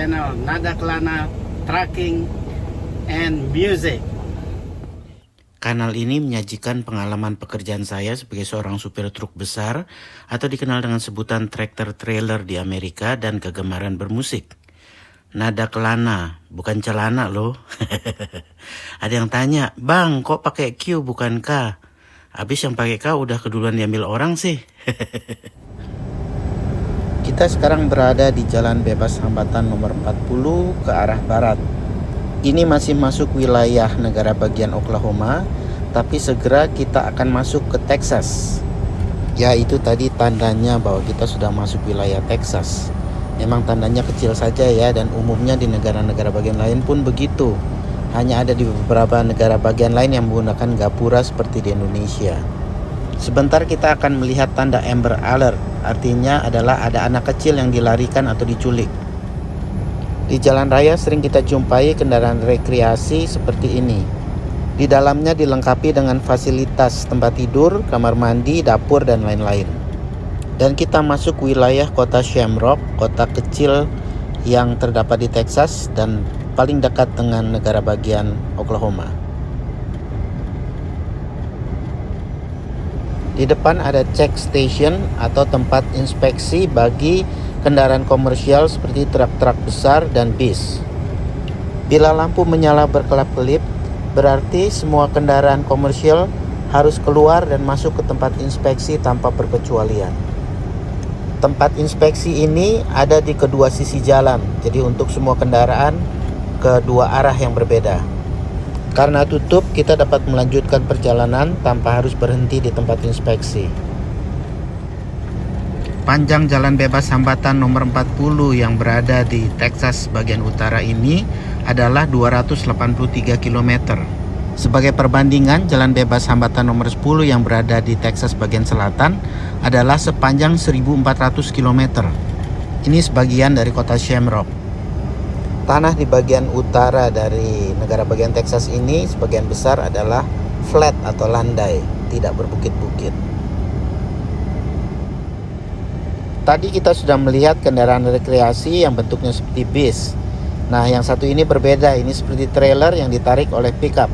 channel Nada Kelana Trucking and Music. Kanal ini menyajikan pengalaman pekerjaan saya sebagai seorang supir truk besar atau dikenal dengan sebutan tractor trailer di Amerika dan kegemaran bermusik. Nada Kelana, bukan celana loh. Ada yang tanya, "Bang, kok pakai Q bukan K?" Habis yang pakai K udah keduluan diambil orang sih. Kita sekarang berada di Jalan Bebas Hambatan nomor 40 ke arah barat. Ini masih masuk wilayah negara bagian Oklahoma, tapi segera kita akan masuk ke Texas. Ya, itu tadi tandanya bahwa kita sudah masuk wilayah Texas. Memang tandanya kecil saja ya, dan umumnya di negara-negara bagian lain pun begitu. Hanya ada di beberapa negara bagian lain yang menggunakan gapura seperti di Indonesia. Sebentar kita akan melihat tanda Amber Alert, artinya adalah ada anak kecil yang dilarikan atau diculik. Di jalan raya sering kita jumpai kendaraan rekreasi seperti ini. Di dalamnya dilengkapi dengan fasilitas tempat tidur, kamar mandi, dapur, dan lain-lain. Dan kita masuk wilayah kota Shamrock, kota kecil yang terdapat di Texas dan paling dekat dengan negara bagian Oklahoma. Di depan ada check station atau tempat inspeksi bagi kendaraan komersial seperti truk-truk besar dan bis. Bila lampu menyala berkelap-kelip, berarti semua kendaraan komersial harus keluar dan masuk ke tempat inspeksi tanpa perkecualian. Tempat inspeksi ini ada di kedua sisi jalan, jadi untuk semua kendaraan kedua arah yang berbeda. Karena tutup, kita dapat melanjutkan perjalanan tanpa harus berhenti di tempat inspeksi. Panjang Jalan Bebas Hambatan nomor 40 yang berada di Texas bagian utara ini adalah 283 km. Sebagai perbandingan, Jalan Bebas Hambatan nomor 10 yang berada di Texas bagian selatan adalah sepanjang 1400 km. Ini sebagian dari kota Shamrock. Tanah di bagian utara dari negara bagian Texas ini sebagian besar adalah flat atau landai, tidak berbukit-bukit. Tadi kita sudah melihat kendaraan rekreasi yang bentuknya seperti bis. Nah, yang satu ini berbeda, ini seperti trailer yang ditarik oleh pickup.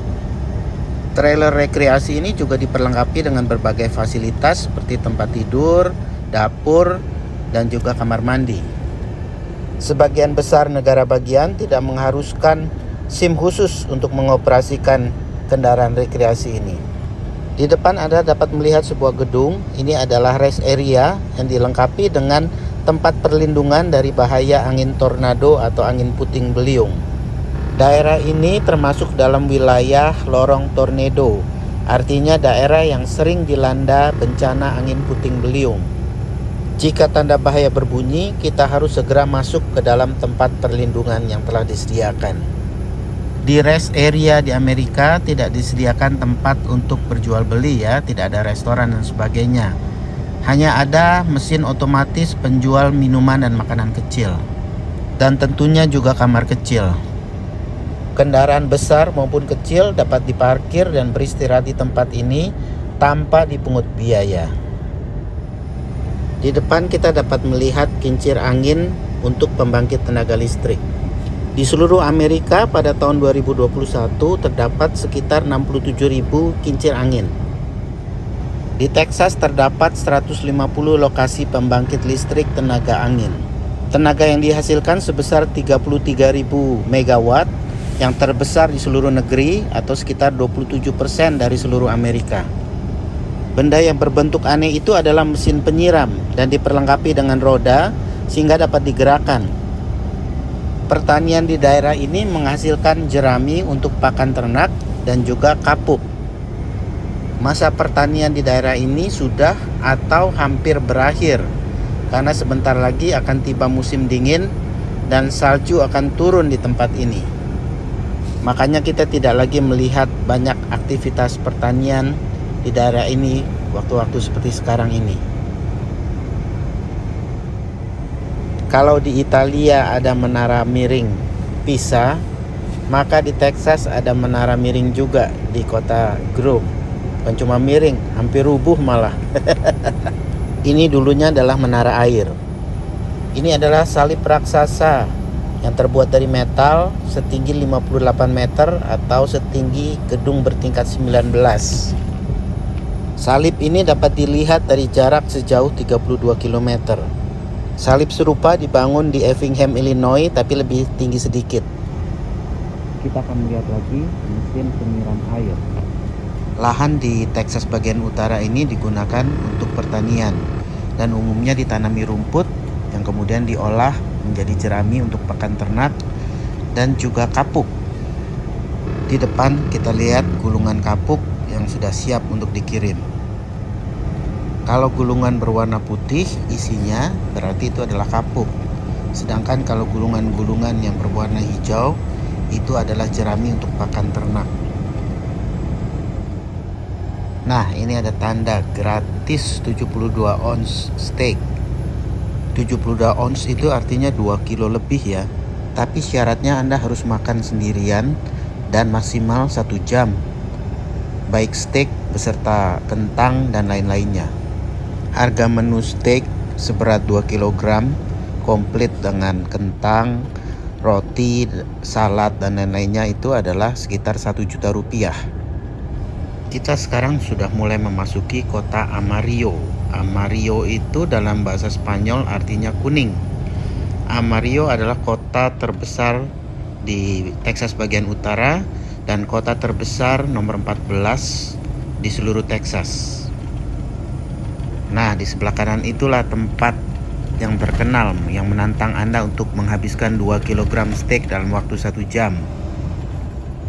Trailer rekreasi ini juga diperlengkapi dengan berbagai fasilitas seperti tempat tidur, dapur, dan juga kamar mandi. Sebagian besar negara bagian tidak mengharuskan SIM khusus untuk mengoperasikan kendaraan rekreasi ini. Di depan Anda dapat melihat sebuah gedung. Ini adalah rest area yang dilengkapi dengan tempat perlindungan dari bahaya angin tornado atau angin puting beliung. Daerah ini termasuk dalam wilayah lorong tornado, artinya daerah yang sering dilanda bencana angin puting beliung. Jika tanda bahaya berbunyi, kita harus segera masuk ke dalam tempat perlindungan yang telah disediakan. Di rest area di Amerika tidak disediakan tempat untuk berjual beli ya, tidak ada restoran dan sebagainya. Hanya ada mesin otomatis penjual minuman dan makanan kecil. Dan tentunya juga kamar kecil. Kendaraan besar maupun kecil dapat diparkir dan beristirahat di tempat ini tanpa dipungut biaya. Di depan kita dapat melihat kincir angin untuk pembangkit tenaga listrik. Di seluruh Amerika pada tahun 2021 terdapat sekitar 67.000 kincir angin. Di Texas terdapat 150 lokasi pembangkit listrik tenaga angin. Tenaga yang dihasilkan sebesar 33.000 megawatt, yang terbesar di seluruh negeri atau sekitar 27% dari seluruh Amerika. Benda yang berbentuk aneh itu adalah mesin penyiram dan diperlengkapi dengan roda sehingga dapat digerakkan. Pertanian di daerah ini menghasilkan jerami untuk pakan ternak dan juga kapuk. Masa pertanian di daerah ini sudah atau hampir berakhir karena sebentar lagi akan tiba musim dingin dan salju akan turun di tempat ini. Makanya kita tidak lagi melihat banyak aktivitas pertanian di daerah ini waktu-waktu seperti sekarang ini. Kalau di Italia ada menara miring Pisa, maka di Texas ada menara miring juga di kota Grove. Bukan cuma miring, hampir rubuh malah. Ini dulunya adalah menara air. Ini adalah salib raksasa yang terbuat dari metal setinggi 58 meter atau setinggi gedung bertingkat 19. Salib ini dapat dilihat dari jarak sejauh 32 km. Salib serupa dibangun di Effingham, Illinois, tapi lebih tinggi sedikit. Kita akan melihat lagi mesin penyiram air. Lahan di Texas bagian utara ini digunakan untuk pertanian dan umumnya ditanami rumput yang kemudian diolah menjadi jerami untuk pakan ternak dan juga kapuk. Di depan kita lihat gulungan kapuk yang sudah siap untuk dikirim. Kalau gulungan berwarna putih isinya berarti itu adalah kapuk. Sedangkan kalau gulungan-gulungan yang berwarna hijau itu adalah jerami untuk pakan ternak. Nah, ini ada tanda gratis 72 ounce steak. 72 ounce itu artinya 2 kilo lebih ya. Tapi syaratnya Anda harus makan sendirian dan maksimal 1 jam. Baik steak beserta kentang dan lain-lainnya. Harga menu steak seberat 2 kg komplit dengan kentang, roti, salad dan lain-lainnya itu adalah sekitar 1 juta rupiah. Kita sekarang sudah mulai memasuki kota Amarillo. Amarillo itu dalam bahasa Spanyol artinya kuning. Amarillo adalah kota terbesar di Texas bagian utara dan kota terbesar nomor 14 di seluruh Texas. Nah, di sebelah kanan itulah tempat yang terkenal yang menantang Anda untuk menghabiskan 2 kg steak dalam waktu 1 jam.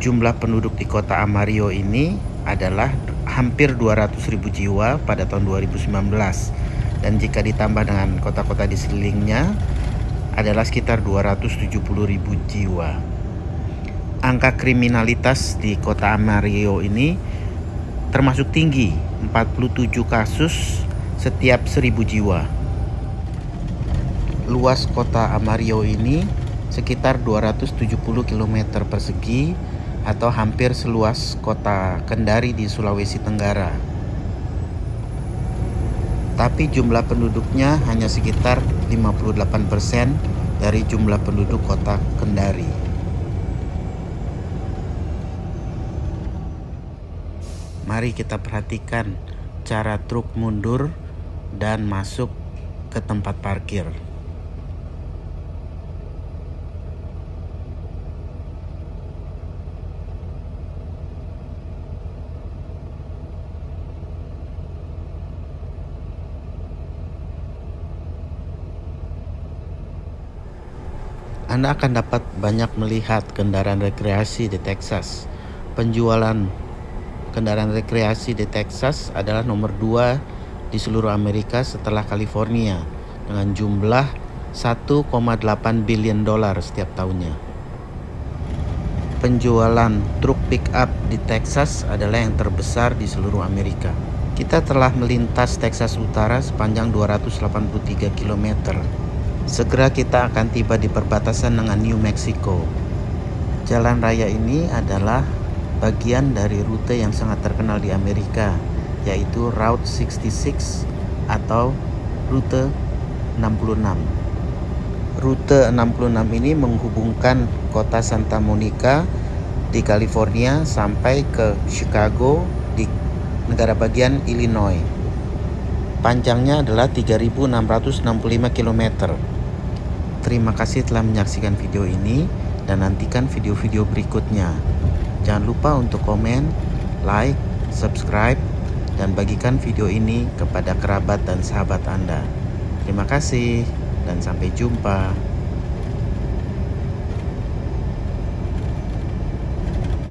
Jumlah penduduk di kota Amarillo ini adalah hampir 200.000 jiwa pada tahun 2019 dan jika ditambah dengan kota-kota di sekelilingnya adalah sekitar 270.000 jiwa. Angka kriminalitas di kota Amarillo ini termasuk tinggi, 47 kasus setiap 1.000 jiwa. Luas kota Amarillo ini sekitar 270 km persegi atau hampir seluas kota Kendari di Sulawesi Tenggara. Tapi jumlah penduduknya hanya sekitar 58% dari jumlah penduduk kota Kendari. Mari kita perhatikan cara truk mundur dan masuk ke tempat parkir. Anda akan dapat banyak melihat kendaraan rekreasi di Texas. Penjualan kendaraan rekreasi di Texas adalah nomor 2 di seluruh Amerika setelah California dengan jumlah 1,8 billion dolar setiap tahunnya. Penjualan truk pick up di Texas adalah yang terbesar di seluruh Amerika. Kita telah melintas Texas Utara sepanjang 283 km. Segera kita akan tiba di perbatasan dengan New Mexico. Jalan raya ini adalah bagian dari rute yang sangat terkenal di Amerika, yaitu Route 66 atau Rute 66. Rute 66 ini menghubungkan kota Santa Monica di California sampai ke Chicago di negara bagian Illinois. Panjangnya adalah 3.665 km. Terima kasih telah menyaksikan video ini dan nantikan video-video berikutnya. Jangan lupa untuk komen, like, subscribe, dan bagikan video ini kepada kerabat dan sahabat Anda. Terima kasih dan sampai jumpa.